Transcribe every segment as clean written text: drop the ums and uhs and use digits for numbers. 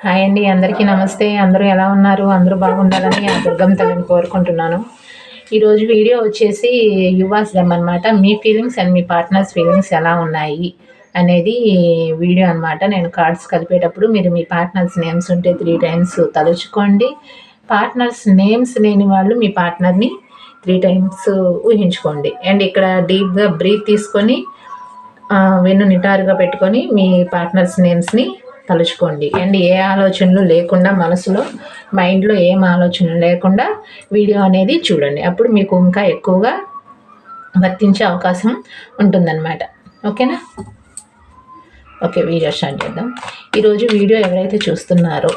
Hi అండి, అందరికీ నమస్తే. అందరూ ఎలా ఉన్నారు? అందరూ బాగుండాలని ఆ దుర్గమ్మ తల్లిని కోరుకుంటున్నాను. ఈరోజు వీడియో వచ్చేసి యువాస్దం అనమాట. మీ ఫీలింగ్స్ అండ్ మీ పార్ట్నర్స్ ఫీలింగ్స్ ఎలా ఉన్నాయి అనేది వీడియో అనమాట. నేను కార్డ్స్ కలిపేటప్పుడు మీరు మీ పార్ట్నర్స్ నేమ్స్ ఉంటే 3 టైమ్స్ తలుచుకోండి. పార్ట్నర్స్ నేమ్స్ లేని వాళ్ళు మీ పార్ట్నర్ని 3 టైమ్స్ ఊహించుకోండి. అండ్ ఇక్కడ డీప్గా బ్రీత్ తీసుకొని వెన్ను నిటారుగా పెట్టుకొని మీ పార్ట్నర్స్ నేమ్స్ని తలుచుకోండి. అండ్ ఏ ఆలోచనలు లేకుండా, మనసులో మైండ్లో ఏం ఆలోచనలు లేకుండా వీడియో అనేది చూడండి. అప్పుడు మీకు ఇంకా ఎక్కువగా వర్తించే అవకాశం ఉంటుందన్నమాట. ఓకేనా? ఓకే, వీడియో స్టార్ట్ చేద్దాం. ఈరోజు వీడియో ఎవరైతే చూస్తున్నారో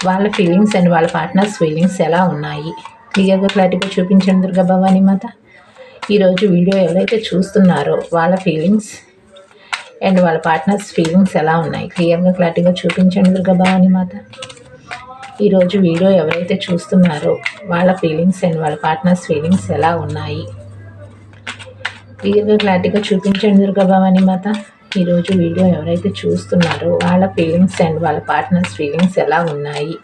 వాళ్ళ ఫీలింగ్స్ అండ్ వాళ్ళ పార్ట్నర్స్ ఫీలింగ్స్ ఎలా ఉన్నాయి క్లియర్గా క్లారిటీగా చూపించండి దుర్గా భవానీ మాత. ఈరోజు వీడియో ఎవరైతే చూస్తున్నారో వాళ్ళ ఫీలింగ్స్ అండ్ వాళ్ళ పార్ట్నర్స్ ఫీలింగ్స్ ఎలా ఉన్నాయి క్లియర్గా క్లారిటీగా చూపించండి దుర్గా భవానీ మాత. ఈరోజు వీడియో ఎవరైతే చూస్తున్నారో వాళ్ళ ఫీలింగ్స్ అండ్ వాళ్ళ పార్ట్నర్స్ ఫీలింగ్స్ ఎలా ఉన్నాయి క్లియర్గా క్లారిటీగా చూపించండి దుర్గా భవానీ మాత. ఈరోజు వీడియో ఎవరైతే చూస్తున్నారో వాళ్ళ ఫీలింగ్స్ అండ్ వాళ్ళ పార్ట్నర్స్ ఫీలింగ్స్ ఎలా ఉన్నాయి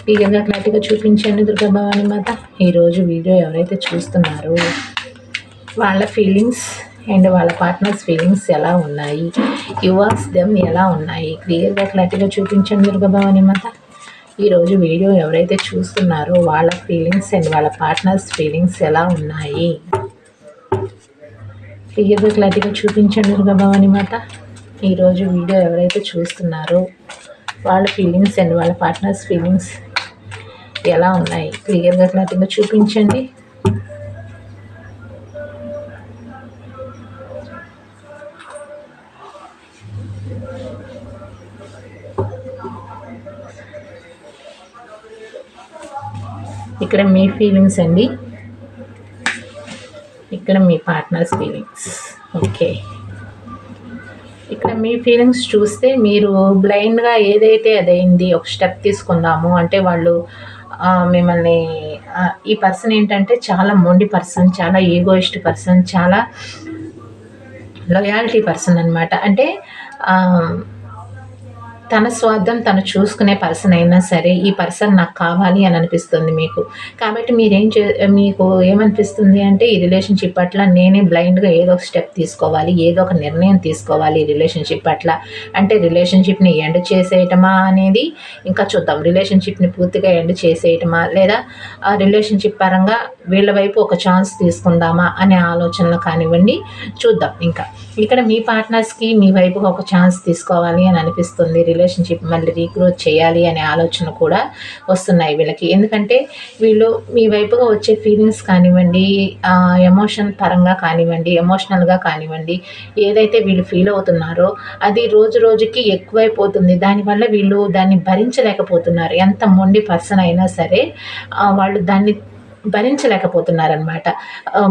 క్లియర్గా క్లారిటీగా చూపించండి దుర్గా భవానీ మాత. ఈరోజు వీడియో ఎవరైతే చూస్తున్నారో వాళ్ళ ఫీలింగ్స్ అండ్ వాళ్ళ పార్ట్నర్స్ ఫీలింగ్స్ ఎలా ఉన్నాయి, యువర్స్ దెమ్ ఎలా ఉన్నాయి క్లియర్గా క్లారిటీగా చూపించండి దుర్గా భవానీ మాత. ఈరోజు వీడియో ఎవరైతే చూస్తున్నారో వాళ్ళ ఫీలింగ్స్ అండ్ వాళ్ళ పార్ట్నర్స్ ఫీలింగ్స్ ఎలా ఉన్నాయి క్లియర్గా క్లారిటీగా చూపించండి దుర్గా భవానీ మాత. ఈరోజు వీడియో ఎవరైతే చూస్తున్నారో వాళ్ళ ఫీలింగ్స్ అండ్ వాళ్ళ పార్ట్నర్స్ ఫీలింగ్స్ ఎలా ఉన్నాయి క్లియర్గా క్లారిటీగా చూపించండి. ఇక్కడ మీ ఫీలింగ్స్ అండి, ఇక్కడ మీ పార్ట్నర్స్ ఫీలింగ్స్. ఓకే, ఇక్కడ మీ ఫీలింగ్స్ చూస్తే మీరు బ్లైండ్గా ఏదైతే అదైంది ఒక స్టెప్ తీసుకుందాము అంటే వాళ్ళు మిమ్మల్ని ఈ పర్సన్ ఏంటంటే చాలా మొండి పర్సన్, చాలా ఈగోయిస్ట్ పర్సన్, చాలా లాయల్టీ పర్సన్ అనమాట. అంటే తన స్వార్థం తను చూసుకునే పర్సన్ అయినా సరే ఈ పర్సన్ నాకు కావాలి అని అనిపిస్తుంది మీకు. కాబట్టి మీకు ఏమనిపిస్తుంది అంటే ఈ రిలేషన్షిప్ పట్ల నేనే బ్లైండ్గా ఏదో ఒక స్టెప్ తీసుకోవాలి, ఏదో ఒక నిర్ణయం తీసుకోవాలి ఈ రిలేషన్షిప్ పట్ల. అంటే రిలేషన్షిప్ని ఎండ్ చేసేయటమా అనేది ఇంకా చూద్దాం. రిలేషన్షిప్ని పూర్తిగా ఎండ్ చేసేయటమా లేదా ఆ రిలేషన్షిప్ పరంగా వీళ్ళ వైపు ఒక ఛాన్స్ తీసుకుందామా అనే ఆలోచనలు కానివ్వండి, చూద్దాం. ఇంకా ఇక్కడ మీ పార్ట్నర్స్కి మీ వైపు ఒక ఛాన్స్ తీసుకోవాలి అని అనిపిస్తుంది. రిలేషన్షిప్ మళ్ళీ రీగ్రోత్ చేయాలి అనే ఆలోచన కూడా వస్తున్నాయి వీళ్ళకి. ఎందుకంటే వీళ్ళు మీ వైపుగా వచ్చే ఫీలింగ్స్ కానివ్వండి, ఎమోషన్ పరంగా కానివ్వండి, ఎమోషనల్గా కానివ్వండి, ఏదైతే వీళ్ళు ఫీల్ అవుతున్నారో అది రోజు రోజుకి ఎక్కువైపోతుంది. దానివల్ల వీళ్ళు దాన్ని భరించలేకపోతున్నారు. ఎంత మొండి పర్సన్ అయినా సరే వాళ్ళు దాన్ని భరించలేకపోతున్నారనమాట.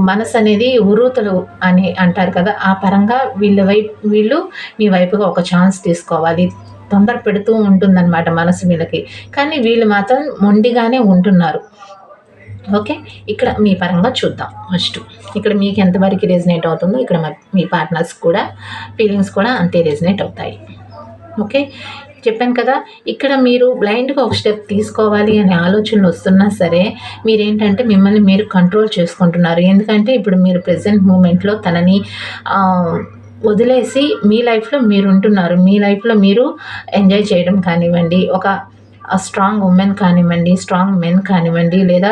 మనసు అనేది ఉరుతలు అని అంటారు కదా, ఆ పరంగా వీళ్ళు మీ వైపుగా ఒక ఛాన్స్ తీసుకోవాలి తొందర పెడుతూ ఉంటుందన్నమాట మనసు వీళ్ళకి. కానీ వీళ్ళు మాత్రం మొండిగానే ఉంటున్నారు. ఓకే, ఇక్కడ మీ పరంగా చూద్దాం. ఫస్ట్ ఇక్కడ మీకు ఎంతవరకు రెజనేట్ అవుతుందో ఇక్కడ మీ పార్ట్నర్స్ కూడా ఫీలింగ్స్ కూడా అంతే రెజనేట్ అవుతాయి. ఓకే, చెప్పాను కదా, ఇక్కడ మీరు బ్లైండ్గా ఒక స్టెప్ తీసుకోవాలి అనే ఆలోచనలు వస్తున్నా సరే మీరేంటంటే మిమ్మల్ని మీరు కంట్రోల్ చేసుకుంటున్నారు. ఎందుకంటే ఇప్పుడు మీరు ప్రెజెంట్ మూమెంట్లో తనని వదిలేసి మీ లైఫ్లో మీరు ఉంటున్నారు. మీ లైఫ్లో మీరు ఎంజాయ్ చేయడం కానివ్వండి, ఒక స్ట్రాంగ్ ఉమెన్ కానివ్వండి, స్ట్రాంగ్ మెన్ కానివ్వండి, లేదా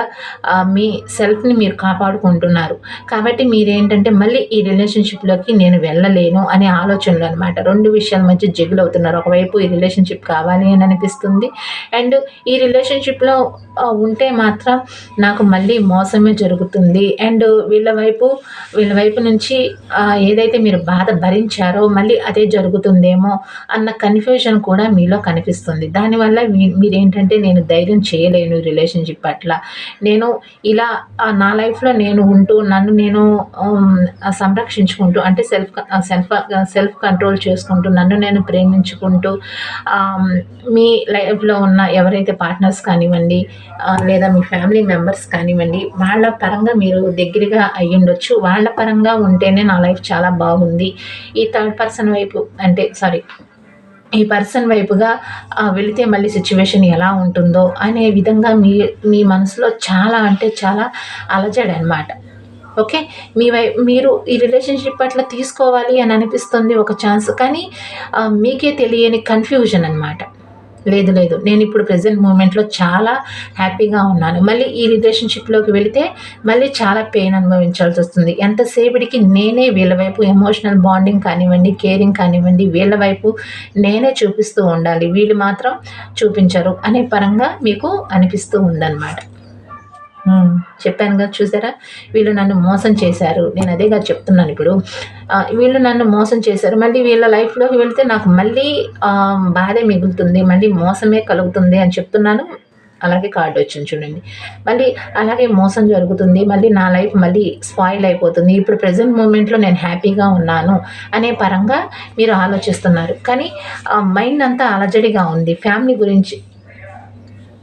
మీ సెల్ఫ్ని మీరు కాపాడుకుంటున్నారు. కాబట్టి మీరేంటంటే మళ్ళీ ఈ రిలేషన్షిప్లోకి నేను వెళ్ళలేను అనే ఆలోచనలు అనమాట. 2 విషయాల మధ్య జగులు అవుతున్నారు. ఒకవైపు ఈ రిలేషన్షిప్ కావాలి అని అనిపిస్తుంది, అండ్ ఈ రిలేషన్షిప్లో ఉంటే మాత్రం నాకు మళ్ళీ మోసమే జరుగుతుంది, అండ్ వీళ్ళ వైపు నుంచి ఏదైతే మీరు బాధ భరించారో మళ్ళీ అదే జరుగుతుందేమో అన్న కన్ఫ్యూజన్ కూడా మీలో కనిపిస్తుంది. దానివల్ల మీరేంటంటే నేను ధైర్యం చేయలేను రిలేషన్షిప్ పట్ల, నేను ఇలా నా లైఫ్లో నేను ఉంటూ నన్ను నేను సంరక్షించుకుంటూ అంటే సెల్ఫ్ కంట్రోల్ చేసుకుంటూ నన్ను నేను ప్రేమించుకుంటూ మీ లైఫ్లో ఉన్న ఎవరైతే పార్ట్నర్స్ కానివ్వండి లేదా మీ ఫ్యామిలీ మెంబర్స్ కానివ్వండి వాళ్ళ పరంగా మీరు దగ్గరగా అయ్యుండొచ్చు. వాళ్ళ పరంగా ఉంటేనే నా లైఫ్ చాలా బాగుంది. ఈ థర్డ్ పర్సన్ వైపు అంటే ఈ పర్సన్ వైపుగా వెళితే మళ్ళీ సిట్యుయేషన్ ఎలా ఉంటుందో అనే విధంగా మీ మనసులో చాలా అంటే చాలా అలజడనమాట. ఓకే. మీరు ఈ రిలేషన్‌షిప్ అట్లా తీసుకోవాలి అని అనిపిస్తుంది ఒక ఛాన్స్. కానీ మీకే తెలియని కన్‌ఫ్యూజన్ అనమాట. లేదు, లేదు. నేనిప్పుడు ప్రెజెంట్ మూమెంట్‌లో చాలా హ్యాపీగా ఉన్నాను. మళ్ళీ ఈ రిలేషన్‌షిప్‌లోకి వెళితే మళ్ళీ చాలా పెయిన్ అనుభవించాల్సొస్తుంది. ఎంతసేపటికి నేనే వీళ్ళ వైపు ఎమోషనల్ బాండింగ్ కానివ్వండి, కేరింగ్ కానివ్వండి, వీళ్ళ వైపు నేనే చూపిస్తూ ఉండాలి. వీళ్ళు మాత్రం చూపించరు అనే పరంగా మీకు అనిపిస్తూ ఉందనమాట. చెప్పాను గదా! చూసారా? వీళ్ళు నన్ను మోసం చేశారు. నేను అదే గదా చెప్తున్నానిప్పుడు. వీళ్ళు నన్ను మోసం చేశారు. మళ్ళీ వీళ్ళ లైఫ్‌లోకి వెళ్తే నాకు మళ్ళీ బాధే మిగులుతుంది. మళ్ళీ మోసమే కలుగుతుంది అని చెప్తున్నాను. అలాగే కార్డొచ్చింది చూడండి. మళ్ళీ అలాగే మోసం జరుగుతుంది. మళ్ళీ నా లైఫ్ మళ్ళీ స్పాయిల్ అయిపోతుంది. ఇప్పుడు ప్రెజెంట్ మూమెంట్‌లో నేను హ్యాపీగా ఉన్నాను అనే పరంగా మీరు ఆలోచిస్తున్నారు. కానీ మైండ్ అంతా అలజడిగా ఉంది. ఫ్యామిలీ గురించి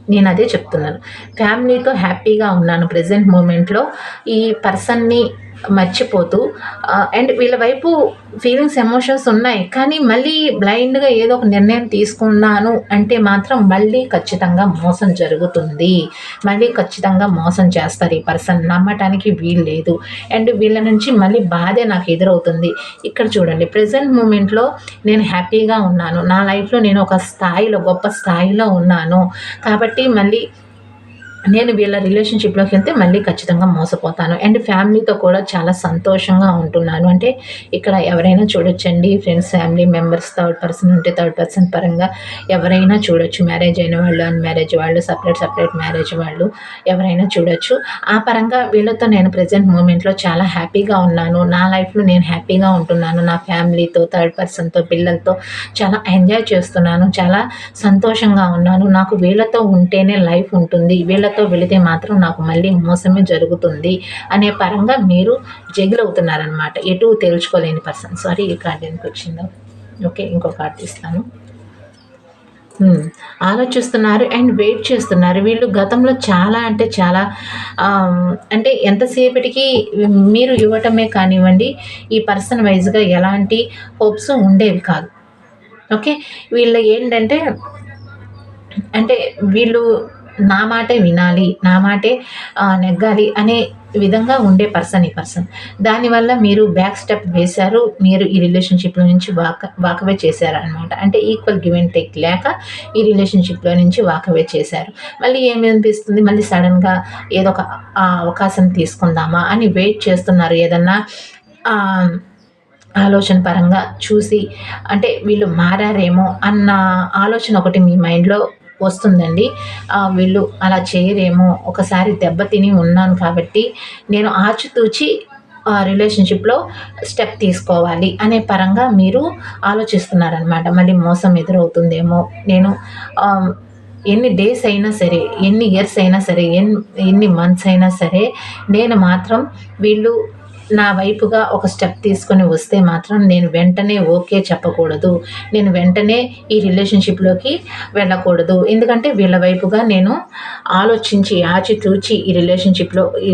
నేనదే చెప్తున్నాను. ఫ్యామిలీతో హ్యాపీగా ఉన్నాను ప్రెజెంట్ మూమెంట్‌లో. ఈ పర్సన్‌ని మర్చిపోతూ అండ్ వీళ్ళ వైపు ఫీలింగ్స్, ఎమోషన్స్ ఉన్నాయి. కానీ మళ్ళీ బ్లైండ్‌గా ఏదో ఒక నిర్ణయం తీసుకున్నాను అంటే మాత్రం మళ్ళీ ఖచ్చితంగా మోసం జరుగుతుంది. మళ్ళీ ఖచ్చితంగా మోసం చేస్తారు ఈ పర్సన్. నమ్మటానికి వీల్లేదు. అండ్ వీళ్ళ నుంచి మళ్ళీ బాధే నాకు ఎదురవుతుంది. ఇక్కడ చూడండి ప్రెజెంట్ మూమెంట్‌లో నేను హ్యాపీగా ఉన్నాను. నా లైఫ్‌లో నేను ఒక స్థాయిలో, గొప్ప స్థాయిలో ఉన్నాను. కాబట్టి మళ్ళీ నేను వీళ్ళ రిలేషన్‌షిప్‌లోకి వెళ్తే మళ్ళీ ఖచ్చితంగా మోసపోతాను. అండ్ ఫ్యామిలీతో కూడా చాలా సంతోషంగా ఉంటున్నాను. అంటే ఇక్కడ ఎవరైనా చూడొచ్చండి. Friends, family members, third person ఉంటే థర్డ్ పర్సన్ పరంగా ఎవరైనా చూడొచ్చు. మ్యారేజ్ అయిన వాళ్ళు, అన్‌మ్యారేజ్ వాళ్ళు, సెపరేట్ మ్యారేజ్ వాళ్ళు ఎవరైనా చూడొచ్చు. ఆ పరంగా వీళ్ళతో నేను ప్రెజెంట్ మూమెంట్‌లో చాలా హ్యాపీగా ఉన్నాను. నా లైఫ్‌లో నేను హ్యాపీగా ఉంటున్నాను. నా ఫ్యామిలీతో, థర్డ్ పర్సన్‌తో, పిల్లలతో చాలా ఎంజాయ్ చేస్తున్నాను. చాలా సంతోషంగా ఉన్నాను. నాకు వీళ్ళతో ఉంటేనే లైఫ్ ఉంటుంది. వీళ్ళతో వెళితే మాత్రం నాకు మళ్ళీ మోసమే జరుగుతుంది అనే పరంగా మీరు జగిలవుతున్నారనమాట. ఎటు తేల్చుకోలేని పర్సన్. సారీ, ఈ కార్డ్ ఎందుకొచ్చిందో. ఓకే, ఇంకో కార్డ్ తీస్తాను. ఆలోచిస్తున్నారు అండ్ వెయిట్ చేస్తున్నారు. వీళ్ళు గతంలో చాలా అంటే చాలా అంటే ఎంతసేపటికి మీరు ఇవ్వటమే కానివ్వండి, ఈ పర్సన్ వైజ్‌గా ఎలాంటి హోప్స్ ఉండేవి కాదు. ఓకే. వీళ్ళు ఏంటంటే అంటే వీళ్ళు నా మాటే వినాలి, నా మాటే నెగ్గాలి అనే విధంగా ఉండే పర్సన్ ఈ పర్సన్. దానివల్ల మీరు బ్యాక్ స్టెప్ వేశారు. మీరు ఈ రిలేషన్‌షిప్‌లో నుంచి వాకవే చేశారనమాట. అంటే ఈక్వల్ గివ్ అండ్ టేక్ లేక ఈ రిలేషన్‌షిప్‌లో నుంచి వాకవే చేశారు. మళ్ళీ ఏమనిపిస్తుంది, మళ్ళీ సడెన్‌గా ఏదో ఒక అవకాశం తీసుకుందామా అని వెయిట్ చేస్తున్నారు. ఏదన్నా ఆహ్, ఆలోచన పరంగా చూసి అంటే వీళ్ళు మారారేమో అన్న ఆలోచన ఒకటి మీ మైండ్‌లో వస్తుందండి. వీళ్ళు అలా చేయరేమో, ఒకసారి దెబ్బతిని ఉన్నాను కాబట్టి నేను ఆచితూచి రిలేషన్‌షిప్‌లో స్టెప్ తీసుకోవాలి అనే పరంగా మీరు ఆలోచిస్తున్నారనమాట. మళ్ళీ మోసం ఎదురవుతుందేమో, నేను ఎన్ని డేస్ అయినా సరే, ఎన్ని ఇయర్స్ అయినా సరే, ఎన్ని మంత్స్ అయినా సరే నేను మాత్రం వీళ్ళు నా వైపుగా ఒక స్టెప్ తీసుకొని వస్తే మాత్రం నేను వెంటనే ఓకే చెప్పకూడదు. నేను వెంటనే ఈ రిలేషన్‌షిప్‌లోకి వెళ్ళకూడదు. ఎందుకంటే వీళ్ళ వైపుగా నేను ఆలోచించి, ఆచితూచి ఈ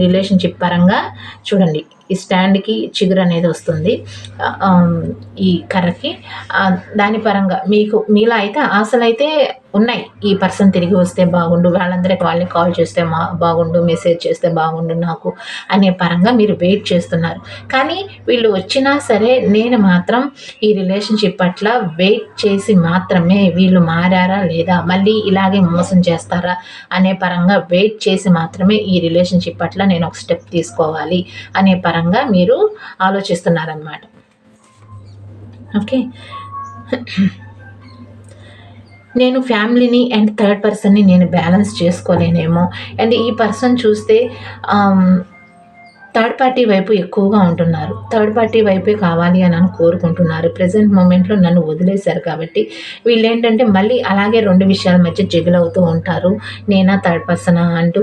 రిలేషన్‌షిప్ పరంగా చూడండి. ఈ స్టాండ్‌కి చిగురనేది వస్తుంది. ఈ కర్రకి దాని పరంగా మీలో అయితే ఆశలైతే ఉన్నాయి. ఈ పర్సన్ తిరిగి వస్తే బాగుండు, వాళ్ళందరికి వాళ్ళే కాల్ చేస్తే బాగుండు, మెసేజ్ చేస్తే బాగుండు నాకు అనే పరంగా మీరు వెయిట్ చేస్తున్నారు. కానీ వీళ్ళు వచ్చినా సరే నేను మాత్రం ఈ రిలేషన్‌షిప్ పట్ల వెయిట్ చేసి మాత్రమే వీళ్ళు మారారా లేదా, మళ్ళీ ఇలాగే మోసం చేస్తారా అనే పరంగా వెయిట్ చేసి మాత్రమే ఈ రిలేషన్‌షిప్ పట్ల నేను ఒక స్టెప్ తీసుకోవాలి అనే పరంగా మీరు ఆలోచిస్తున్నారనమాట. ఓకే. నేను ఫ్యామిలీని అండ్ థర్డ్ పర్సన్‌ని నేను బ్యాలెన్స్ చేసుకోలేనేమో. అండ్ ఈ పర్సన్ చూస్తే థర్డ్ పార్టీ వైపు ఎక్కువగా ఉంటున్నారు. థర్డ్ పార్టీ వైపే కావాలి అని కోరుకుంటున్నారు. ప్రెజెంట్ మూమెంట్‌లో నన్ను వదిలేశారు కాబట్టి వీళ్ళేంటంటే మళ్ళీ అలాగే 2 విషయాల మధ్య జగులవుతూ ఉంటారు. నేనా థర్డ్ పర్సనా అంటూ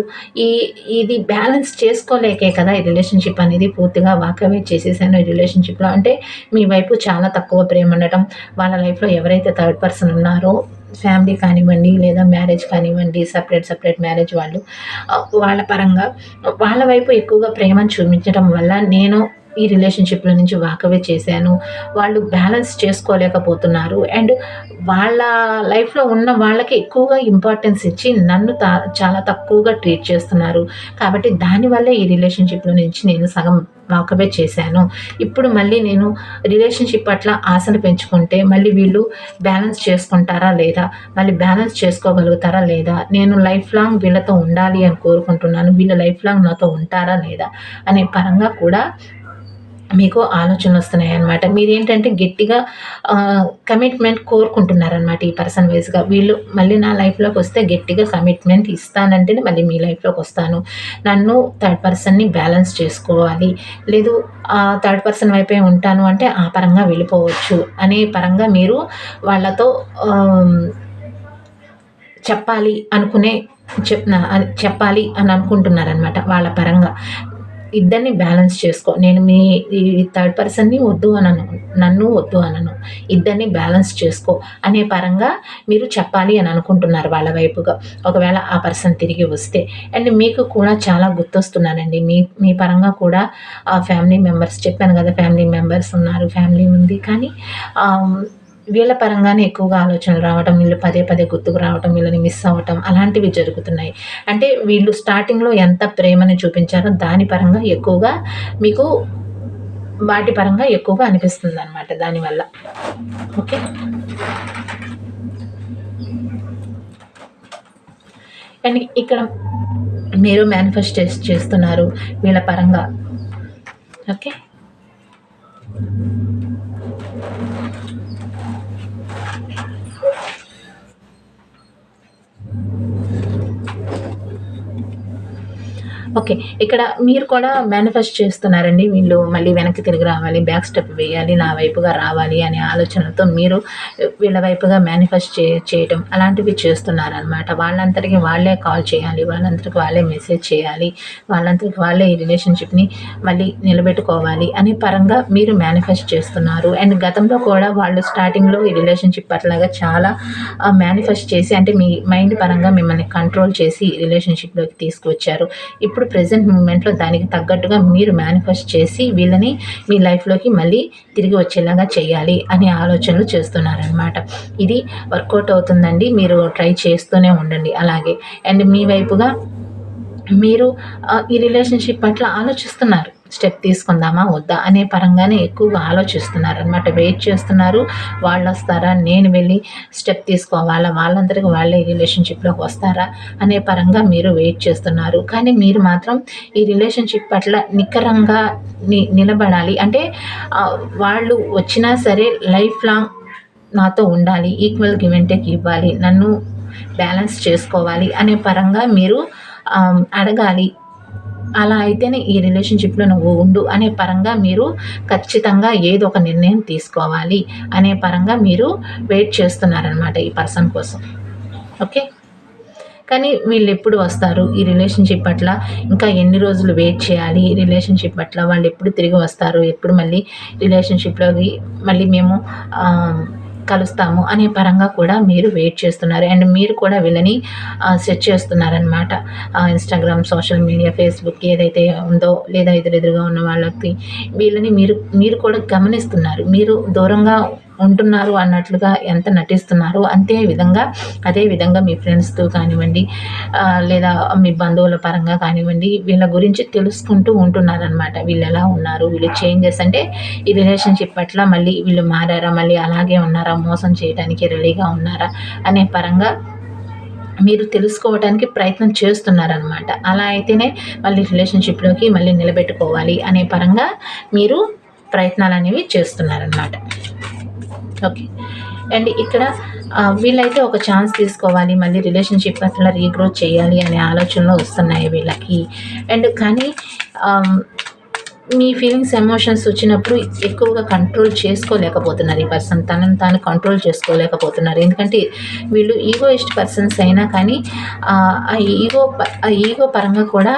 ఇది బ్యాలెన్స్ చేసుకోలేకే కదా ఈ రిలేషన్‌షిప్ అనేది పూర్తిగా వాకవే చేసేసాను ఈ రిలేషన్‌షిప్‌లో. అంటే మీ వైపు చాలా తక్కువ ప్రేమ ఉండటం, వాళ్ళ లైఫ్‌లో ఎవరైతే థర్డ్ పర్సన్ ఉన్నారో ఫ్యామిలీ కానివ్వండి, లేదా మ్యారేజ్ కానివ్వండి, సెపరేట్ మ్యారేజ్ వాళ్ళు వాళ్ళ పరంగా వాళ్ళ వైపు ఎక్కువగా ప్రేమను చూపించడం వల్ల నేను ఈ రిలేషన్‌షిప్‌లో నుంచి వాకవే చేశాను. వాళ్ళు బ్యాలెన్స్ చేసుకోలేకపోతున్నారు. అండ్ వాళ్ళ లైఫ్‌లో ఉన్న వాళ్ళకి ఎక్కువగా ఇంపార్టెన్స్ ఇచ్చి నన్ను చాలా తక్కువగా ట్రీట్ చేస్తున్నారు. కాబట్టి దానివల్లే ఈ రిలేషన్‌షిప్‌లో నుంచి నేను సగం వాకవే చేశాను. ఇప్పుడు మళ్ళీ నేను రిలేషన్‌షిప్ పట్ల ఆశను పెంచుకుంటే మళ్ళీ వీళ్ళు బ్యాలెన్స్ చేసుకుంటారా లేదా? మళ్ళీ బ్యాలెన్స్ చేసుకోగలుగుతారా లేదా? నేను లైఫ్ లాంగ్ వీళ్ళతో ఉండాలి అని కోరుకుంటున్నాను. వీళ్ళు లైఫ్ లాంగ్ నాతో ఉంటారా లేదా? అనే పరంగా కూడా మీకు ఆలోచనలొస్తున్నాయనమాట. మీరేంటంటే గట్టిగా కమిట్మెంట్ కోరుకుంటున్నారనమాట ఈ పర్సన్ వైస్‌గా. వీళ్ళు మళ్ళీ నా లైఫ్‌లోకొస్తే గట్టిగా కమిట్మెంట్ ఇస్తానంటేనే మళ్ళీ మీ లైఫ్‌లోకొస్తాను. నన్ను థర్డ్ పర్సన్‌ని బ్యాలెన్స్ చేసుకోవాలి. లేదు థర్డ్ పర్సన్ వైపే ఉంటాను అంటే ఆ పరంగా వెళ్ళిపోవచ్చు అనే పరంగా మీరు వాళ్ళతో ఆహ్, చెప్పాలి అనుకునే చెప్పాలి అని అనుకుంటున్నారనమాట వాళ్ళ పరంగా. ఇద్దరిని బ్యాలెన్స్ చేసుకో. నేను ఈ థర్డ్ పర్సన్‌ని వద్దు అనను. నన్ను వద్దు అనను. ఇద్దరిని బ్యాలెన్స్ చేసుకో అనే పరంగా మీరు చెప్పాలి అని అనుకుంటున్నారు వాళ్ళ వైపుగా. ఒకవేళ ఆ పర్సన్ తిరిగి వస్తే. అండ్ మీకు కూడా చాలా గుర్తొస్తున్నానండి. మీ పరంగా కూడా ఫ్యామిలీ మెంబర్స్ చెప్పాను కదా! ఫ్యామిలీ మెంబర్స్ ఉన్నారు. ఫ్యామిలీ ఉంది. కానీ ఆహ్, వీళ్ళ పరంగానే ఎక్కువగా ఆలోచనలు రావటం, వీళ్ళు పదే పదే గుర్తుకు రావటం, వీళ్ళని మిస్ అవ్వటం అలాంటివి జరుగుతున్నాయి. అంటే వీళ్ళు స్టార్టింగ్‌లో ఎంత ప్రేమని చూపించారో దాని పరంగా ఎక్కువగా మీకు వాటి పరంగా ఎక్కువగా అనిపిస్తుందనమాట దానివల్ల. ఓకే. అండ్ ఇక్కడ మీరు మేనిఫెస్ట్ చేస్తున్నారు వీళ్ళ పరంగా. ఓకే. ఓకే. ఇక్కడ మీరు కూడా మేనిఫెస్ట్ చేస్తున్నారండి. వీళ్ళు మళ్ళీ వెనక్కి తిరిగి రావాలి, బ్యాక్ స్టెప్ వేయాలి, నా వైపుగా రావాలి అనే ఆలోచనలతో మీరు వీళ్ళ వైపుగా మేనిఫెస్ట్ చేయటం అలాంటివి చేస్తున్నారనమాట. వాళ్ళంతటికి వాళ్ళే కాల్ చేయాలి, వాళ్ళంతటికి వాళ్ళే మెసేజ్ చేయాలి, వాళ్ళంతటికి వాళ్ళే ఈ రిలేషన్‌షిప్‌ని మళ్ళీ నిలబెట్టుకోవాలి అనే పరంగా మీరు మేనిఫెస్ట్ చేస్తున్నారు. అండ్ గతంలో కూడా వాళ్ళు స్టార్టింగ్‌లో ఈ రిలేషన్‌షిప్ పట్లగా చాలా మేనిఫెస్ట్ చేసి అంటే మీ మైండ్ పరంగా మిమ్మల్ని కంట్రోల్ చేసి రిలేషన్‌షిప్‌లోకి తీసుకువచ్చారు. ఇప్పుడు ప్రెజెంట్ మూమెంట్‌లో దానికి తగ్గట్టుగా మీరు మేనిఫెస్ట్ చేసి వీళ్ళని మీ లైఫ్‌లోకి మళ్ళీ తిరిగి వచ్చేలాగా చేయాలి అనే ఆలోచనలు చేస్తున్నారనమాట. ఇది వర్కౌట్ అవుతుందండి. మీరు ట్రై చేస్తూనే ఉండండి అలాగే. అండ్ మీ వైపుగా మీరు ఈ రిలేషన్‌షిప్ పట్ల ఆలోచిస్తున్నారు. స్టెప్ తీసుకుందామా? వద్దా? అనే పరంగానే ఎక్కువగా ఆలోచిస్తున్నారనమాట. వెయిట్ చేస్తున్నారు. వాళ్ళొస్తారా? నేను వెళ్ళి స్టెప్ తీసుకోవాలా? వాళ్ళంతటికి వాళ్ళే ఈ రిలేషన్‌షిప్‌లోకి వస్తారా? అనే పరంగా మీరు వెయిట్ చేస్తున్నారు. కానీ మీరు మాత్రం ఈ రిలేషన్‌షిప్ పట్ల నిక్కరంగా నిలబడాలి. అంటే వాళ్ళు వచ్చినా సరే లైఫ్ లాంగ్ నాతో ఉండాలి. ఈక్వల్ గివ్ అండ్ టేక్ ఇవ్వాలి. నన్ను బ్యాలెన్స్ చేసుకోవాలి అనే పరంగా మీరు అడగాలి. అలా అయితేనే ఈ రిలేషన్‌షిప్‌లో నువ్వు ఉండు అనే పరంగా మీరు ఖచ్చితంగా ఏదో ఒక నిర్ణయం తీసుకోవాలి అనే పరంగా మీరు వెయిట్ చేస్తున్నారనమాట ఈ పర్సన్ కోసం. ఓకే. కానీ వీళ్ళెప్పుడు వస్తారు? ఈ రిలేషన్‌షిప్ పట్ల ఇంకా ఎన్ని రోజులు వెయిట్ చేయాలి? ఈ రిలేషన్‌షిప్ పట్ల వాళ్ళెప్పుడు తిరిగి వస్తారు? ఎప్పుడు మళ్ళీ రిలేషన్‌షిప్‌లోకి మళ్ళీ మేము ఆహ్, కలుస్తాము అనే పరంగా కూడా మీరు వెయిట్ చేస్తున్నారు. అండ్ మీరు కూడా వీళ్ళని సెర్చ్ చేస్తున్నారనమాట. ఇన్‌స్టాగ్రామ్, సోషల్ మీడియా, ఫేస్‌బుక్ ఏదైతే ఉందో లేదా ఎదురెదురుగా ఉన్న వాళ్ళకి వీళ్ళని మీరు కూడా గమనిస్తున్నారు. మీరు దూరంగా ఉంటున్నారు అన్నట్లుగా ఎంత నటిస్తున్నారో అదే విధంగా మీ ఫ్రెండ్స్‌తో కానివ్వండి లేదా మీ బంధువుల పరంగా కానివ్వండి వీళ్ళ గురించి తెలుసుకుంటూ ఉంటున్నారనమాట. వీళ్ళెలా ఉన్నారు? వీళ్ళు చేంజెస్ అంటే ఈ రిలేషన్‌షిప్ పట్ల మళ్ళీ వీళ్ళు మారారా? మళ్ళీ అలాగే ఉన్నారా? మోసం చేయటానికి రెడీగా ఉన్నారా? అనే పరంగా మీరు తెలుసుకోవటానికి ప్రయత్నం చేస్తున్నారనమాట. అలా అయితేనే మళ్ళీ రిలేషన్‌షిప్‌లోకి మళ్ళీ నిలబెట్టుకోవాలి అనే పరంగా మీరు ప్రయత్నాలనేవి చేస్తున్నారనమాట. ఓకే. అండ్ ఇక్కడ వీళ్ళైతే ఒక ఛాన్స్ తీసుకోవాలి. మళ్ళీ రిలేషన్‌షిప్ అట్లా రీగ్రోత్ చేయాలి అనే ఆలోచనలు వస్తున్నాయి వీళ్ళకి. అండ్ కానీ మీ ఫీలింగ్స్, ఎమోషన్స్ వచ్చినప్పుడు ఎక్కువగా కంట్రోల్ చేసుకోలేకపోతున్నారు ఈ పర్సన్. తనని తాను కంట్రోల్ చేసుకోలేకపోతున్నారు. ఎందుకంటే వీళ్ళు ఈగోయిస్ట్ పర్సన్స్ అయినా కానీ ఆ ఈగో పరంగా కూడా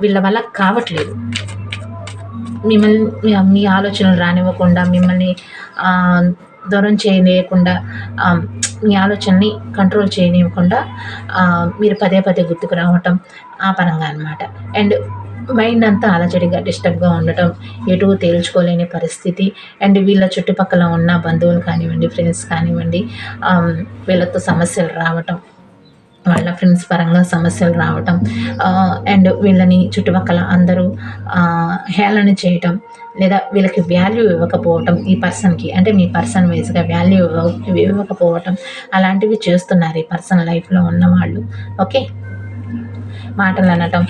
వీళ్ళ వల్ల కావట్లేదు. మిమ్మల్ని మీ ఆలోచనలు రానివ్వకుండా మిమ్మల్ని దూరం చేయనీయకుండా మీ ఆలోచనని కంట్రోల్ చేయనివ్వకుండా మీరు పదే పదే గుర్తుకు రావటం ఆ పరంగా అనమాట. అండ్ మైండ్ అంతా అలజడిగా డిస్టర్బ్గా ఉండటం, ఎటు తేల్చుకోలేని పరిస్థితి. అండ్ వీళ్ళ చుట్టుపక్కల ఉన్న బంధువులు కానివ్వండి, ఫ్రెండ్స్ కానివ్వండి, వీళ్ళతో సమస్యలు రావటం, వాళ్ళ ఫ్రెండ్స్ పరంగా సమస్యలు రావటం, అండ్ వీళ్ళని చుట్టుపక్కల అందరూ హేళన చేయటం, లేదా వీళ్ళకి వాల్యూ ఇవ్వకపోవటం, ఈ పర్సన్కి అంటే మీ పర్సన్ వైజ్గా వాల్యూ ఇవ్వకపోవటం, అలాంటివి చేస్తున్నారు ఈ పర్సన్ లైఫ్లో ఉన్నవాళ్ళు. ఓకే, మాటలు అనటం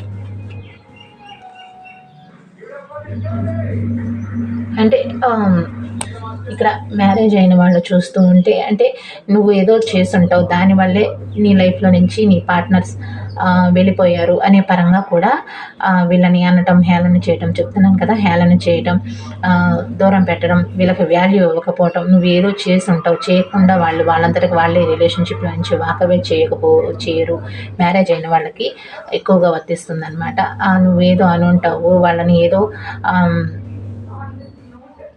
అంటే ఇక్కడ మ్యారేజ్ అయిన వాళ్ళు చూస్తూ ఉంటే అంటే నువ్వు ఏదో చేసుంటావు, దానివల్లే నీ లైఫ్లో నుంచి నీ పార్ట్నర్స్ వెళ్ళిపోయారు అనే పరంగా కూడా వీళ్ళని అనటం, హేళన చేయటం, చెప్తున్నాను కదా, హేళన చేయటం, దూరం పెట్టడం, వీళ్ళకి వాల్యూ ఇవ్వకపోవటం, నువ్వు ఏదో చేసి ఉంటావు, చేయకుండా వాళ్ళంతటికి వాళ్ళే రిలేషన్షిప్ నుంచి వాకవే చేయరు. మ్యారేజ్ అయిన వాళ్ళకి ఎక్కువగా వర్తిస్తుంది అనమాట. నువ్వేదో అని ఉంటావు, వాళ్ళని ఏదో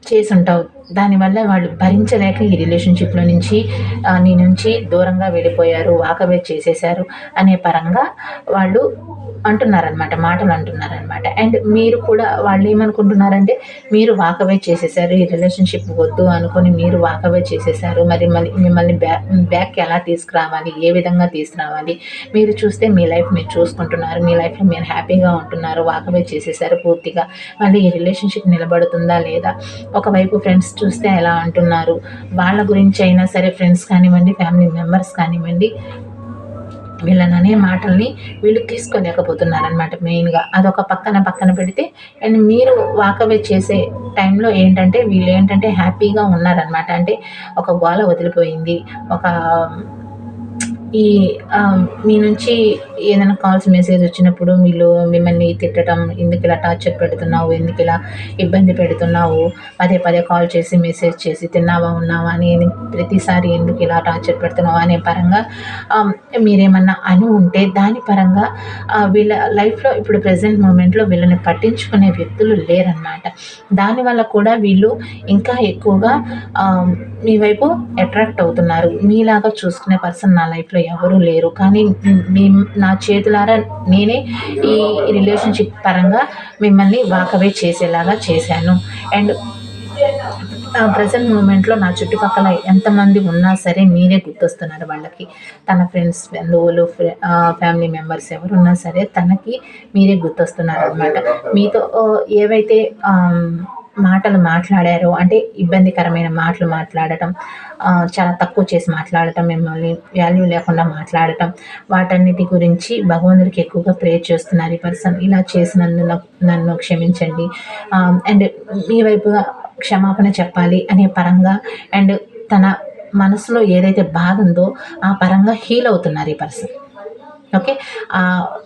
చేసుంటావు, దానివల్ల వాళ్ళు భరించలేక ఈ రిలేషన్షిప్లో నుంచి నీ నుంచి దూరంగా వెళ్ళిపోయారు, వాకవే చేసేశారు అనే పరంగా వాళ్ళు అంటున్నారనమాట, మాటలు అంటున్నారనమాట. అండ్ మీరు కూడా వాళ్ళు ఏమనుకుంటున్నారంటే మీరు వాకవే చేసేసారు, ఈ రిలేషన్షిప్ వద్దు అనుకొని మీరు వాకవే చేసేసారు, మరి మిమ్మల్ని బ్యాక్కి ఎలా తీసుకురావాలి, ఏ విధంగా తీసుకురావాలి, మీరు చూస్తే మీ లైఫ్ మీరు చూసుకుంటున్నారు, మీ లైఫ్లో మీరు హ్యాపీగా ఉంటున్నారు, వాకవే చేసేసారు పూర్తిగా, మళ్ళీ ఈ రిలేషన్షిప్ నిలబడుతుందా లేదా, ఒకవైపు ఫ్రెండ్స్ చూస్తే ఎలా అంటున్నారు, వాళ్ళ గురించి అయినా సరే ఫ్రెండ్స్ కానివ్వండి, ఫ్యామిలీ మెంబర్స్ కానివ్వండి, వీళ్ళననే మాటల్ని వీళ్ళు తీసుకోలేకపోతున్నారనమాట మెయిన్గా. అదొక పక్కన పెడితే, అండ్ మీరు వాకవే చేసే టైంలో ఏంటంటే వీళ్ళు ఏంటంటే హ్యాపీగా ఉన్నారనమాట. అంటే ఒక గోల వదిలిపోయింది, ఒక ఈ మీ నుంచి ఏదైనా కాల్స్, మెసేజ్ వచ్చినప్పుడు వీళ్ళు మిమ్మల్ని తిట్టడం, ఎందుకు ఇలా టార్చర్ పెడుతున్నావు, ఎందుకు ఇలా ఇబ్బంది పెడుతున్నావు, పదే కాల్ చేసి మెసేజ్ చేసి తిన్నావా ఉన్నావా అని ప్రతిసారి ఎందుకు ఇలా టార్చర్ పెడుతున్నావు అనే పరంగా మీరేమన్నా అని ఉంటే దాని పరంగా వీళ్ళ లైఫ్లో ఇప్పుడు ప్రజెంట్ మూమెంట్లో వీళ్ళని పట్టించుకునే వ్యక్తులు లేరనమాట. దానివల్ల కూడా వీళ్ళు ఇంకా ఎక్కువగా మీ వైపు అట్రాక్ట్ అవుతున్నారు. మీలాగా చూసుకునే పర్సన్ నా లైఫ్లో ఎవరూ లేరు, కానీ నా చేతులారా నేనే ఈ రిలేషన్షిప్ పరంగా మిమ్మల్ని వాకవే చేసేలాగా చేశాను. అండ్ ప్రజెంట్ మూమెంట్లో నా చుట్టుపక్కల ఎంతమంది ఉన్నా సరే మీరే గుర్తొస్తున్నారు వాళ్ళకి. తన ఫ్రెండ్స్, బంధువులు, ఫ్యామిలీ మెంబర్స్ ఎవరున్నా సరే తనకి మీరే గుర్తొస్తున్నారు అనమాట. మీతో ఏవైతే మాటలు మాట్లాడారో, అంటే ఇబ్బందికరమైన మాటలు మాట్లాడటం, చాలా తక్కువ చేసి మాట్లాడటం, మిమ్మల్ని వాల్యూ లేకుండా మాట్లాడటం, వాటన్నిటి గురించి భగవంతుడికి ఎక్కువగా ప్రేయర్ చేస్తున్నారు ఈ పర్సన్. ఇలా చేసినందుకు నన్ను క్షమించండి, అండ్ మీ వైపుగా క్షమాపణ చెప్పాలి అనే పరంగా, అండ్ తన మనసులో ఏదైతే బాధ ఉందో ఆ పరంగా హీల్ అవుతున్నారు ఈ పర్సన్. ఓకే,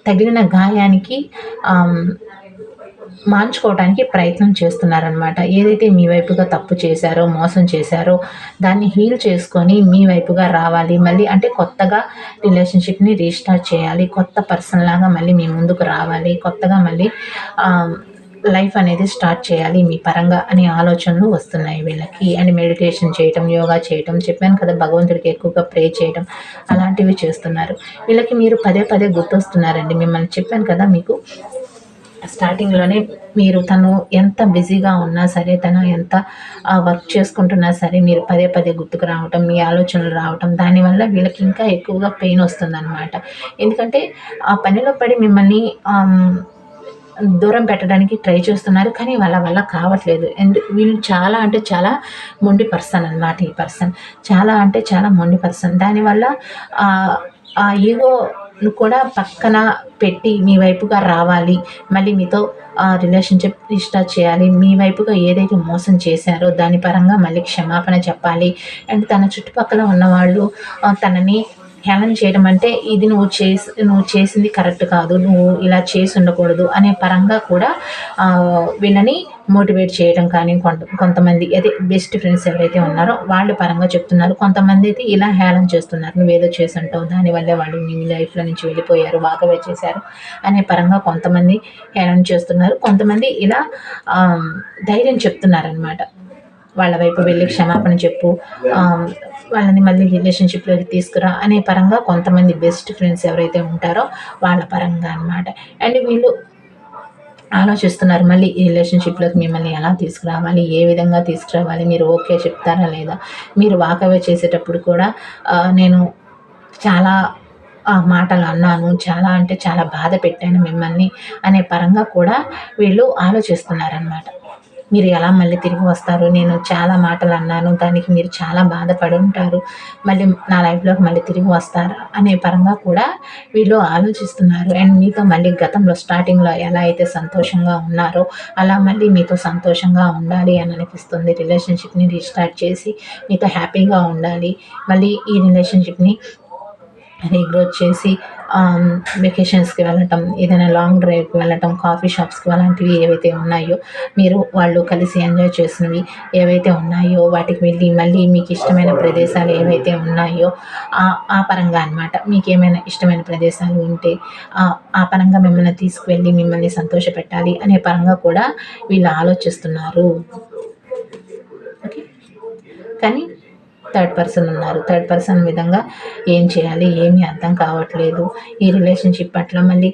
తగిలిన గాయానికి మార్చుకోవడానికి ప్రయత్నం చేస్తున్నారనమాట. ఏదైతే మీ వైపుగా తప్పు చేశారో, మోసం చేశారో దాన్ని హీల్ చేసుకొని మీ వైపుగా రావాలి. మళ్ళీ అంటే కొత్తగా రిలేషన్షిప్ని రీస్టార్ట్ చేయాలి, కొత్త పర్సన్ లాగా మళ్ళీ మీ ముందుకు రావాలి, కొత్తగా మళ్ళీ లైఫ్ అనేది స్టార్ట్ చేయాలి మీ పరంగా అనే ఆలోచనలు వస్తున్నాయి వీళ్ళకి. అండ్ మెడిటేషన్ చేయటం, యోగా చేయటం, చెప్పాను కదా, భగవంతుడికి ఎక్కువగా ప్రే చేయటం, అలాంటివి చేస్తున్నారు. వీళ్ళకి మీరు పదే గుర్తొస్తున్నారండి. మిమ్మల్ని చెప్పాను కదా మీకు స్టార్టింగ్లోనే, మీరు తను ఎంత బిజీగా ఉన్నా సరే, తను ఎంత వర్క్ చేసుకుంటున్నా సరే, మీరు పదే గుర్తుకు రావటం, మీ ఆలోచనలు రావటం, దానివల్ల వీళ్ళకి ఇంకా ఎక్కువగా పెయిన్ వస్తుందన్నమాట. ఎందుకంటే ఆ పనిలో పడి మిమ్మల్ని దూరం పెట్టడానికి ట్రై చేస్తున్నారు, కానీ వాళ్ళ వల్ల కావట్లేదు. అండ్ వీళ్ళు చాలా అంటే చాలా మొండి పర్సన్ అనమాట. ఈ పర్సన్ చాలా అంటే చాలా మొండి పర్సన్. దానివల్ల ఆ ఈగోను కూడా పక్కన పెట్టి మీ వైపుగా రావాలి, మళ్ళీ మీతో రిలేషన్షిప్ రీస్టార్ట్ చేయాలి, మీ వైపుగా ఏదైతే మోసం చేశారో దాని పరంగా మళ్ళీ క్షమాపణ చెప్పాలి. అండ్ తన చుట్టుపక్కల ఉన్నవాళ్ళు తనని హేళన చేయడం, అంటే ఇది నువ్వు చేసింది కరెక్ట్ కాదు, నువ్వు ఇలా చేసి ఉండకూడదు అనే పరంగా కూడా వీళ్ళని మోటివేట్ చేయడం కానీ, కొంతమంది అదే బెస్ట్ ఫ్రెండ్స్ ఎవరైతే ఉన్నారో వాళ్ళ పరంగా చెప్తున్నారు. కొంతమంది అయితే ఇలా హేళన చేస్తున్నారు, నువ్వేదో చేసి ఉంటావు, దానివల్లే వాళ్ళు నీ లైఫ్లో నుంచి వెళ్ళిపోయారు, వాకవే చేశారు అనే పరంగా కొంతమంది హేళన చేస్తున్నారు. కొంతమంది ఇలా ధైర్యం చెప్తున్నారనమాట, వాళ్ళ వైపు వెళ్ళి క్షమాపణ చెప్పు, వాళ్ళని మళ్ళీ రిలేషన్షిప్లోకి తీసుకురా అనే పరంగా కొంతమంది బెస్ట్ ఫ్రెండ్స్ ఎవరైతే ఉంటారో వాళ్ళ పరంగా అనమాట. అండ్ వీళ్ళు ఆలోచిస్తున్నారు. మళ్ళీ ఈ రిలేషన్‌షిప్‌లోకి మిమ్మల్ని ఎలా తీసుకురావాలి? ఏ విధంగా తీసుకురావాలి? మీరు ఓకే చెప్తారా లేదా? మీరు వాకవే చేసేటప్పుడు కూడా నేను చాలా మాటలు అన్నాను. చాలా అంటే చాలా బాధ పెట్టాను మిమ్మల్ని అనే పరంగా కూడా వీళ్ళు ఆలోచిస్తున్నారనమాట. మీరు ఎలా మళ్ళీ తిరిగి వస్తారు? నేను చాలా మాటలు అన్నాను. దానికి మీరు చాలా బాధపడి ఉంటారు. మళ్ళీ నా లైఫ్‌లోకి మళ్ళీ తిరిగి వస్తారా? అనే పరంగా కూడా వీళ్ళు ఆలోచిస్తున్నారు. అండ్ మీతో మళ్ళీ గతంలో స్టార్టింగ్‌లో ఎలా అయితే సంతోషంగా ఉన్నారో, అలా మళ్ళీ మీతో సంతోషంగా ఉండాలి అని అనిపిస్తుంది. రిలేషన్‌షిప్‌ని రీస్టార్ట్ చేసి మీతో హ్యాపీగా ఉండాలి. మళ్ళీ ఈ రిలేషన్‌షిప్‌ని రీగ్రోత్ చేసి వెకేషన్స్‌కి వెళ్ళటం, ఏదైనా లాంగ్ డ్రైవ్‌కి వెళ్ళటం, కాఫీ షాప్స్‌కి అలాంటివి ఏవైతే ఉన్నాయో, మీరు వాళ్ళు కలిసి ఎంజాయ్ చేసినవి ఏవైతే ఉన్నాయో, వాటికి వెళ్ళి మళ్ళీ మీకిష్టమైన ప్రదేశాలు ఏవైతే ఉన్నాయో, ఆ పరంగా అనమాట. మీకేమైనా ఇష్టమైన ప్రదేశాలు ఉంటే, ఆ పరంగా మిమ్మల్ని తీసుకువెళ్ళి, మిమ్మల్ని సంతోషపెట్టాలి అనే పరంగా కూడా వీళ్ళు ఆలోచిస్తున్నారు. ఓకే. కానీ థర్డ్ పర్సన్ ఉన్నారు. థర్డ్ పర్సన్ విధంగా ఏం చేయాలి? ఏమీ అర్థం కావట్లేదు. ఈ రిలేషన్‌షిప్ పట్ల మళ్ళీ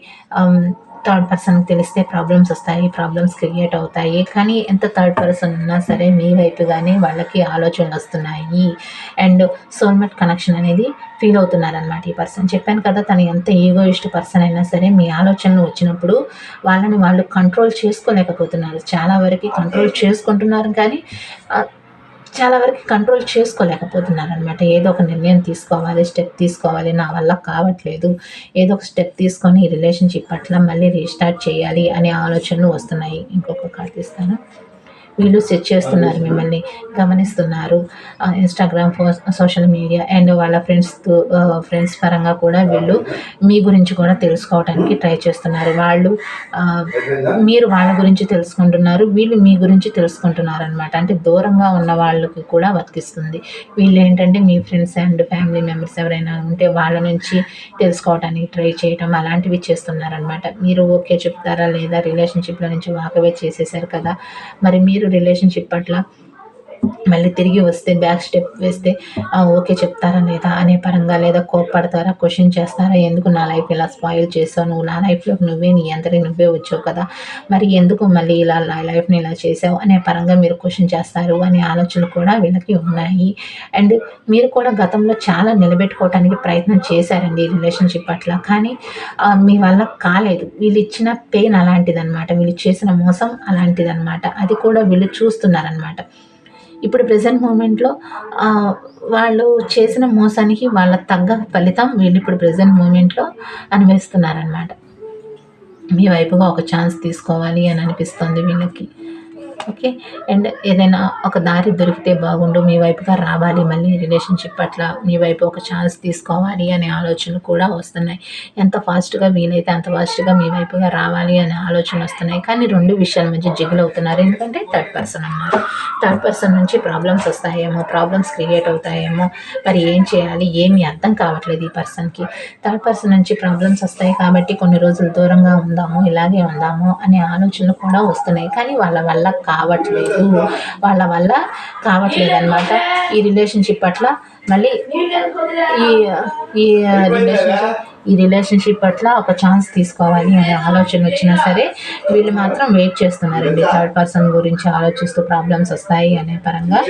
థర్డ్ పర్సన్‌కి తెలిస్తే ప్రాబ్లమ్స్ ఒస్తాయి. ప్రాబ్లమ్స్ క్రియేట్ అవుతాయి. కానీ ఎంత థర్డ్ పర్సన్ ఉన్నా సరే మీ వైపుగానే వాళ్ళకి ఆలోచనలొస్తున్నాయి. అండ్ సోల్‌మేట్ కనెక్షన్ అనేది ఫీల్ అవుతున్నారనమాట ఈ పర్సన్. చెప్పాను కదా! తను ఎంత ఈగోయిస్ట్ పర్సన్ అయినా సరే మీ ఆలోచనలు వచ్చినప్పుడు వాళ్ళని వాళ్ళు కంట్రోల్ చేసుకోలేకపోతున్నారు. చాలా వరకి కంట్రోల్ చేసుకుంటున్నారు కానీ చాలా వరకు కంట్రోల్ చేసుకోలేకపోతున్నారనమాట. ఏదో ఒక నిర్ణయం తీసుకోవాలి, స్టెప్ తీసుకోవాలి. నా వల్ల కావట్లేదు. ఏదో ఒక స్టెప్ తీసుకొని ఈ రిలేషన్‌షిప్ పట్ల మళ్ళీ రీస్టార్ట్ చేయాలి అనే ఆలోచనలు వస్తున్నాయి. ఇంకొక కార్డ్ తీస్తాను. వీళ్ళు సెట్ చేస్తున్నారు మిమ్మల్ని, గమనిస్తున్నారు. ఇన్‌స్టాగ్రామ్, సోషల్ మీడియా అండ్ వాళ్ళ ఫ్రెండ్స్ పరంగా కూడా వీళ్ళు మీ గురించి కూడా తెలుసుకోవటానికి ట్రై చేస్తున్నారు. ఆహ్, మీరు వాళ్ళ గురించి తెలుసుకుంటున్నారు. వీళ్ళు మీ గురించి తెలుసుకుంటున్నారనమాట. అంటే దూరంగా ఉన్న వాళ్ళకి కూడా వర్తిస్తుంది. వీళ్ళేంటంటే మీ ఫ్రెండ్స్ అండ్ ఫ్యామిలీ మెంబర్స్ ఎవరైనా ఉంటే వాళ్ళ నుంచి తెలుసుకోవటానికి ట్రై చేయటం అలాంటివి చేస్తున్నారనమాట. మీరు ఓకే చెప్తారా లేదా? రిలేషన్‌షిప్‌లో నుంచి వాకవే చేసేసారు కదా! మరి మీరు రిలేషన్‌షిప్ పట్ల మళ్ళీ తిరిగి వస్తే బ్యాక్ స్టెప్ వేస్తే ఓకే చెప్తారా లేదా అనే పరంగా లేదా కోప్పడతారా? క్వెషన్ చేస్తారా? ఎందుకు నా లైఫ్ ఇలా స్పాయిల్ చేసావు? నువ్వు నా లైఫ్‌లోకి నీ అంతటికి నువ్వే వచ్చావు కదా! మరి ఎందుకు మళ్ళీ ఇలా నా లైఫ్‌ని ఇలా చేసావు? అనే పరంగా మీరు క్వెషన్ చేస్తారు అనే ఆలోచనలు కూడా వీళ్ళకి ఉన్నాయి. అండ్ మీరు కూడా గతంలో చాలా నిలబెట్టుకోవటానికి ప్రయత్నం చేశారండి ఈ రిలేషన్‌షిప్ పట్ల. కానీ మీ వల్ల కాలేదు. వీళ్ళిచ్చిన పెయిన్ అలాంటిదనమాట. వీళ్ళు చేసిన మోసం అలాంటిదనమాట. అది కూడా వీళ్ళు చూస్తున్నారనమాట. ఇప్పుడు ప్రెజెంట్ మూమెంట్‌లో ఆహ్, వాళ్ళు చేసిన మోసానికి వాళ్ళ తగ్గ ఫలితం వీళ్ళిప్పుడు ప్రెజెంట్ మూమెంట్‌లో అనుభవిస్తున్నారనమాట. మీ వైపుగా ఒక ఛాన్స్ తీసుకోవాలి అని అనిపిస్తుంది వీళ్ళకి. ఓకే. అండ్ ఏదైనా ఒక దారి దొరికితే బాగుండు. మీ వైపుగా రావాలి మళ్ళీ రిలేషన్‌షిప్ పట్ల మీ వైపు ఒక ఛాన్స్ తీసుకోవాలి అనే ఆలోచనలు కూడా వస్తున్నాయి. ఎంత ఫాస్ట్‌గా వీలైతే అంత ఫాస్ట్‌గా మీ వైపుగా రావాలి అనే ఆలోచనలొస్తున్నాయి. కానీ 2 విషయాల మధ్య జిగులవుతున్నారు. ఎందుకంటే థర్డ్ పర్సన్ ఉన్నారు. థర్డ్ పర్సన్ నుంచి ప్రాబ్లమ్స్ వస్తాయేమో, ప్రాబ్లమ్స్ క్రియేట్ అవుతాయేమో, మరి ఏం చేయాలి? ఏమి అర్థం కావట్లేదు ఈ పర్సన్‌కి. థర్డ్ పర్సన్ నుంచి ప్రాబ్లమ్స్ వస్తాయి కాబట్టి కొన్ని రోజులు దూరంగా ఉందాము, ఇలాగే ఉందాము అనే ఆలోచనలు కూడా వస్తున్నాయి. కానీ వాళ్ళ వల్ల కావట్లేదు. వాళ్ళ వల్ల కావట్లేదనమాట. ఈ రిలేషన్‌షిప్ పట్ల మళ్ళీ ఈ ఈ రిలేషన్‌షిప్ పట్ల ఒక ఛాన్స్ తీసుకోవాలి అనే ఆలోచన వచ్చినా సరే, వీళ్ళు మాత్రం వెయిట్ చేస్తున్నారండి. థర్డ్ పర్సన్ గురించి ఆలోచిస్తూ ప్రాబ్లమ్స్ వస్తాయి అనే పరంగా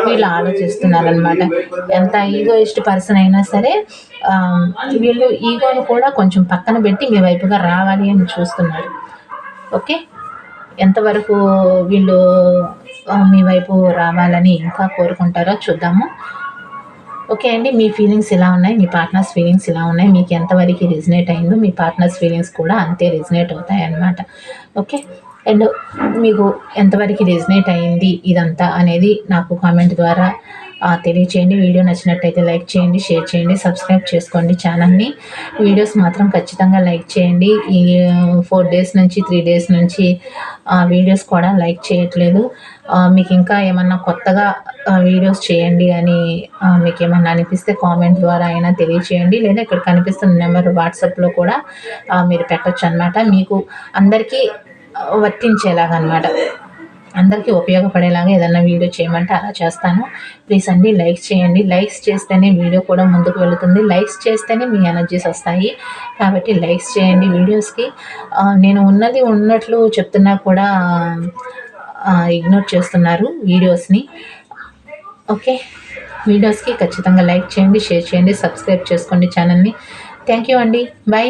వీళ్ళు ఆలోచిస్తున్నారనమాట. ఎంత ఈగోయిస్ట్ పర్సన్ అయినా సరే ఆహ్, వీళ్ళు ఈగోని కూడా కొంచెం పక్కన పెట్టి మీ వైపుగా రావాలి అని చూస్తున్నారు. ఓకే. ఎంతవరకు వీళ్ళు మీ వైపు రావాలని ఇంకా కోరుకుంటారో చూద్దాము. ఓకే అండి. మీ ఫీలింగ్స్ ఇలా ఉన్నాయి. మీ పార్ట్నర్స్ ఫీలింగ్స్ ఇలా ఉన్నాయి. మీకు ఎంతవరకు రెజొనేట్ అయిందో మీ పార్ట్నర్స్ ఫీలింగ్స్ కూడా అంతే రెజొనేట్ అవుతాయన్నమాట. ఓకే. అండ్ మీకు ఎంతవరకు రెజొనేట్ అయింది ఇదంతా అనేది నాకు కామెంట్ ద్వారా తెలియచేయండి. వీడియో నచ్చినట్టయితే లైక్ చేయండి, షేర్ చేయండి, సబ్స్క్రైబ్ చేసుకోండి ఛానల్‌ని. వీడియోస్ మాత్రం ఖచ్చితంగా లైక్ చేయండి. ఈ 4 డేస్ నుంచి 3 డేస్ నుంచి వీడియోస్ కూడా లైక్ చేయట్లేదు. మీకింకా ఏమన్నా కొత్తగా వీడియోస్ చేయండి అని మీకేమన్నా అనిపిస్తే కామెంట్ ద్వారా అయినా తెలియచేయండి. లేదా ఇక్కడ కనిపిస్తున్న నెంబర్ వాట్సాప్‌లో కూడా మీరు పెట్టొచ్చనమాట. మీకు అందరికీ వర్తించేలాగనమాట. అందరికీ ఉపయోగపడేలాగా ఏదన్నా వీడియో చేయమంటే అలా చేస్తాను. ప్లీజ్ అండి లైక్ చేయండి. లైక్స్ చేస్తేనే వీడియో కూడా ముందుకు వెళుతుంది. లైక్స్ చేస్తేనే మీ ఎనర్జీస్ వస్తాయి. కాబట్టి లైక్స్ చేయండి వీడియోస్‌కి. నేను ఉన్నది ఉన్నట్లు చెప్తున్నా కూడా ఇగ్నోర్ చేస్తున్నారు వీడియోస్‌ని. ఓకే. వీడియోస్‌కి ఖచ్చితంగా లైక్ చేయండి, షేర్ చేయండి, సబ్స్క్రైబ్ చేసుకోండి ఛానల్‌ని. థ్యాంక్ యూ అండి. బై.